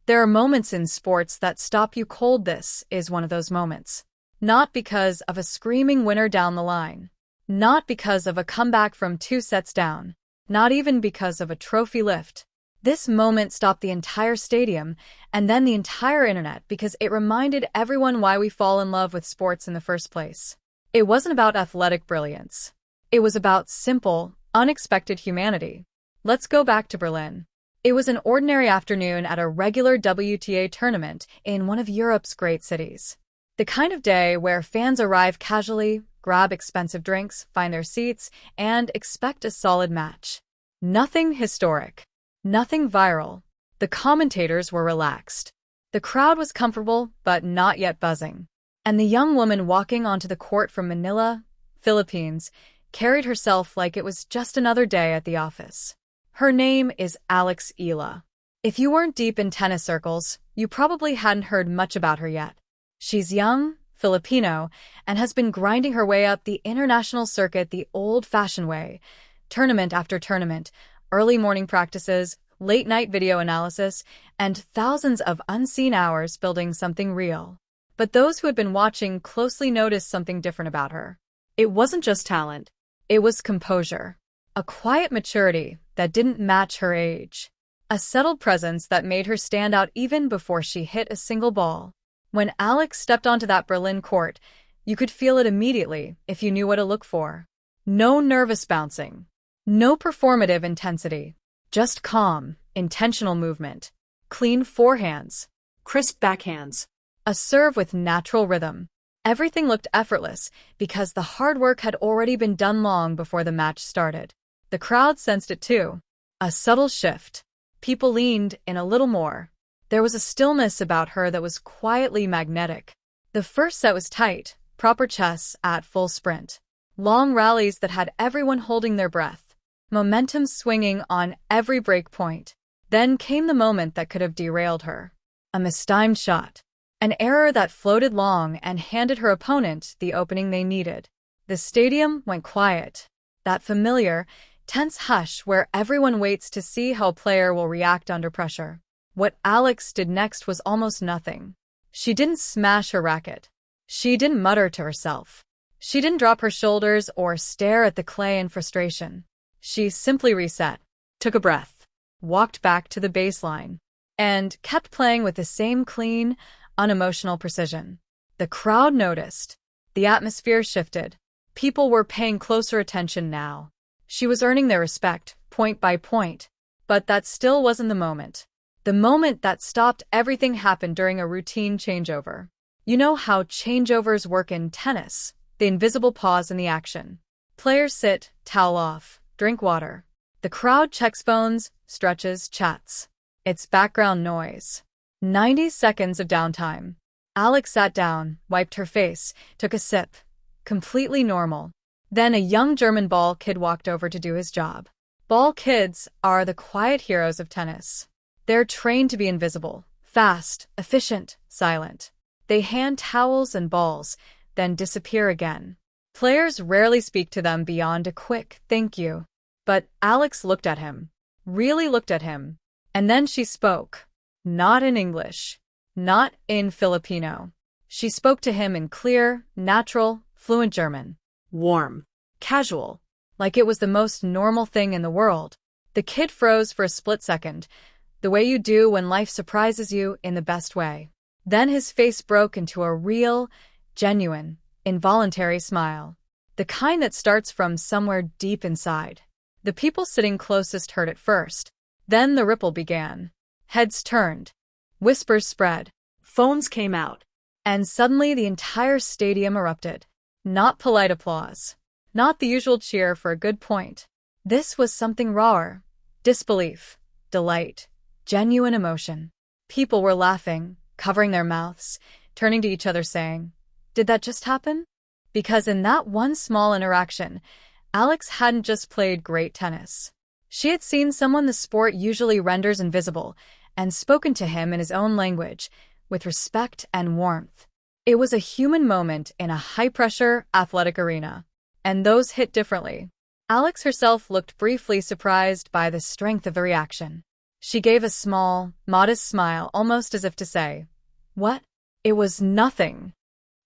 There are moments in sports that stop you cold. This is one of those moments. Not because of a screaming winner down the line. Not because of a comeback from 2 sets down. Not even because of a trophy lift. This moment stopped the entire stadium and then the entire internet because it reminded everyone why we fall in love with sports in the first place. It wasn't about athletic brilliance. It was about simple, unexpected humanity. Let's go back to Berlin. It was an ordinary afternoon at a regular WTA tournament in one of Europe's great cities. The kind of day where fans arrive casually, grab expensive drinks, find their seats, and expect a solid match. Nothing historic. Nothing viral. The commentators were relaxed. The crowd was comfortable, but not yet buzzing. And the young woman walking onto the court from Manila, Philippines, carried herself like it was just another day at the office. Her name is Alexandra Eala. If you weren't deep in tennis circles, you probably hadn't heard much about her yet. She's young, Filipino, and has been grinding her way up the international circuit the old-fashioned way. Tournament after tournament, early morning practices, late-night video analysis, and thousands of unseen hours building something real. But those who had been watching closely noticed something different about her. It wasn't just talent. It was composure. A quiet maturity that didn't match her age. A settled presence that made her stand out even before she hit a single ball. When Alex stepped onto that Berlin court, you could feel it immediately if you knew what to look for. No nervous bouncing. No performative intensity. Just calm, intentional movement. Clean forehands. Crisp backhands. A serve with natural rhythm. Everything looked effortless because the hard work had already been done long before the match started. The crowd sensed it too. A subtle shift. People leaned in a little more. There was a stillness about her that was quietly magnetic. The first set was tight, proper chess at full sprint. Long rallies that had everyone holding their breath. Momentum swinging on every break point. Then came the moment that could have derailed her. A mistimed shot. An error that floated long and handed her opponent the opening they needed. The stadium went quiet. That familiar, tense hush where everyone waits to see how a player will react under pressure. What Alex did next was almost nothing. She didn't smash her racket. She didn't mutter to herself. She didn't drop her shoulders or stare at the clay in frustration. She simply reset, took a breath, walked back to the baseline, and kept playing with the same clean, unemotional precision. The crowd noticed. The atmosphere shifted. People were paying closer attention now. She was earning their respect, point by point. But that still wasn't the moment. The moment that stopped everything happened during a routine changeover. You know how changeovers work in tennis, the invisible pause in the action. Players sit, towel off, drink water. The crowd checks phones, stretches, chats. It's background noise. 90 seconds of downtime. Alex sat down, wiped her face, took a sip. Completely normal. Then a young German ball kid walked over to do his job. Ball kids are the quiet heroes of tennis. They're trained to be invisible, fast, efficient, silent. They hand towels and balls, then disappear again. Players rarely speak to them beyond a quick thank you. But Alex looked at him. Really looked at him. And then she spoke. Not in English. Not in Filipino. She spoke to him in clear, natural, fluent German. Warm. Casual. Like it was the most normal thing in the world. The kid froze for a split second, the way you do when life surprises you in the best way. Then his face broke into a real, genuine, involuntary smile. The kind that starts from somewhere deep inside. The people sitting closest heard it first. Then the ripple began. Heads turned. Whispers spread. Phones came out. And suddenly the entire stadium erupted. Not polite applause. Not the usual cheer for a good point. This was something rawer. Disbelief. Delight. Genuine emotion. People were laughing, covering their mouths, turning to each other saying, "Did that just happen?" Because in that one small interaction, Alex hadn't just played great tennis. She had seen someone the sport usually renders invisible and spoken to him in his own language, with respect and warmth. It was a human moment in a high-pressure, athletic arena. And those hit differently. Alex herself looked briefly surprised by the strength of the reaction. She gave a small, modest smile, almost as if to say, "What?" It was nothing.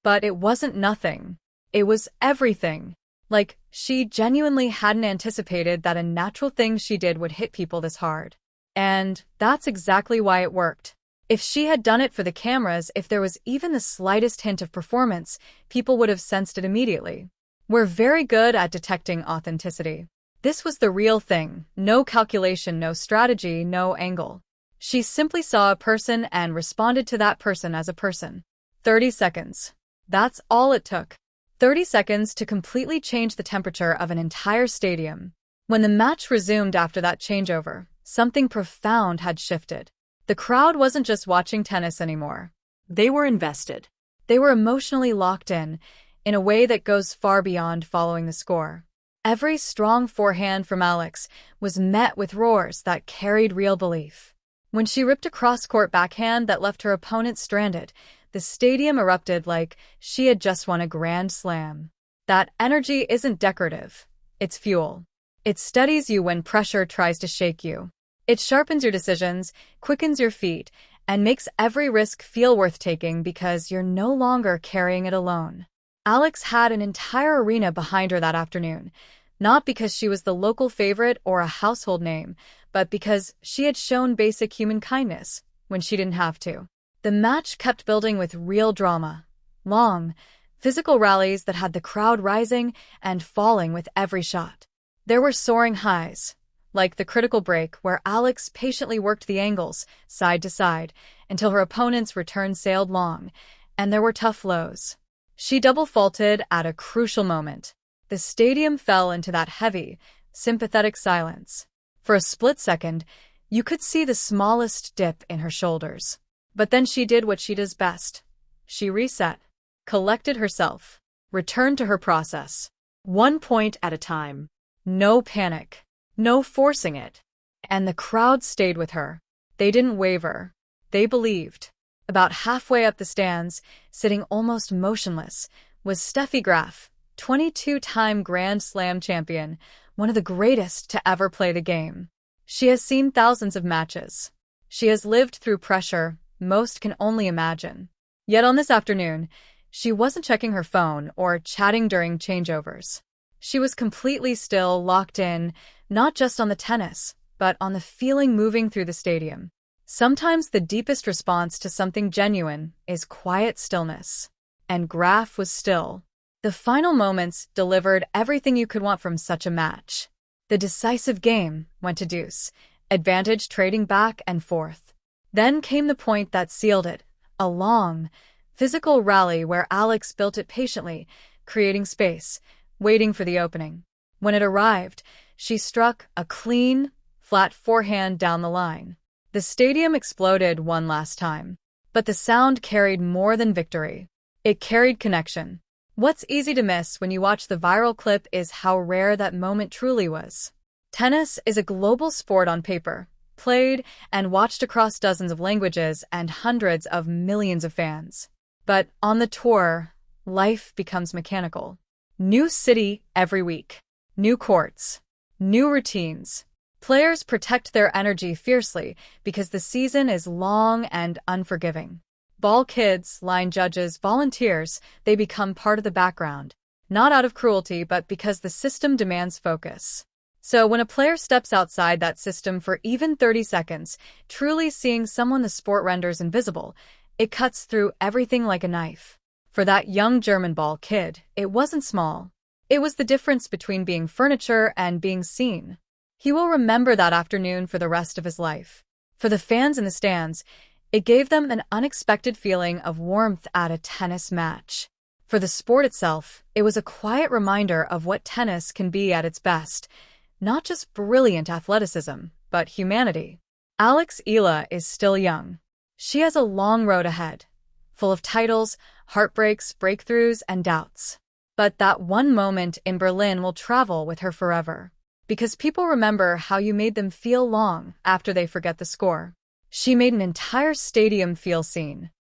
But it wasn't nothing. It was everything. Like, she genuinely hadn't anticipated that a natural thing she did would hit people this hard. And that's exactly why it worked. If she had done it for the cameras, if there was even the slightest hint of performance, people would have sensed it immediately. We're very good at detecting authenticity. This was the real thing. No calculation, no strategy, no angle. She simply saw a person and responded to that person as a person. 30 seconds. That's all it took. 30 seconds to completely change the temperature of an entire stadium. When the match resumed after that changeover, something profound had shifted. The crowd wasn't just watching tennis anymore. They were invested. They were emotionally locked in a way that goes far beyond following the score. Every strong forehand from Alex was met with roars that carried real belief. When she ripped a cross-court backhand that left her opponent stranded, the stadium erupted like she had just won a grand slam. That energy isn't decorative. It's fuel. It steadies you when pressure tries to shake you. It sharpens your decisions, quickens your feet, and makes every risk feel worth taking because you're no longer carrying it alone. Alex had an entire arena behind her that afternoon, not because she was the local favorite or a household name, but because she had shown basic human kindness when she didn't have to. The match kept building with real drama. Long, physical rallies that had the crowd rising and falling with every shot. There were soaring highs, like the critical break where Alex patiently worked the angles, side to side, until her opponent's return sailed long, and there were tough lows. She double-faulted at a crucial moment. The stadium fell into that heavy, sympathetic silence. For a split second, you could see the smallest dip in her shoulders. But then she did what she does best. She reset, collected herself, returned to her process. 1 point at a time. No panic. No forcing it. And the crowd stayed with her. They didn't waver. They believed. About halfway up the stands, sitting almost motionless, was Steffi Graf, 22-time Grand Slam champion, one of the greatest to ever play the game. She has seen thousands of matches. She has lived through pressure most can only imagine. Yet on this afternoon, she wasn't checking her phone or chatting during changeovers. She was completely still, locked in, not just on the tennis, but on the feeling moving through the stadium. Sometimes the deepest response to something genuine is quiet stillness. And Graf was still. The final moments delivered everything you could want from such a match. The decisive game went to deuce, advantage trading back and forth. Then came the point that sealed it, a long, physical rally where Alex built it patiently, creating space, waiting for the opening. When it arrived, she struck a clean, flat forehand down the line. The stadium exploded one last time. But the sound carried more than victory. It carried connection. What's easy to miss when you watch the viral clip is how rare that moment truly was. Tennis is a global sport on paper, played and watched across dozens of languages and hundreds of millions of fans. But on the tour, life becomes mechanical. New city every week. New courts. New routines. Players protect their energy fiercely because the season is long and unforgiving. Ball kids, line judges, volunteers, they become part of the background. Not out of cruelty, but because the system demands focus. So when a player steps outside that system for even 30 seconds, truly seeing someone the sport renders invisible, it cuts through everything like a knife. For that young German ball kid, it wasn't small. It was the difference between being furniture and being seen. He will remember that afternoon for the rest of his life. For the fans in the stands, it gave them an unexpected feeling of warmth at a tennis match. For the sport itself, it was a quiet reminder of what tennis can be at its best. Not just brilliant athleticism, but humanity. Alex Eala is still young. She has a long road ahead, full of titles, heartbreaks, breakthroughs, and doubts. But that one moment in Berlin will travel with her forever. Because people remember how you made them feel long after they forget the score. She made an entire stadium feel seen.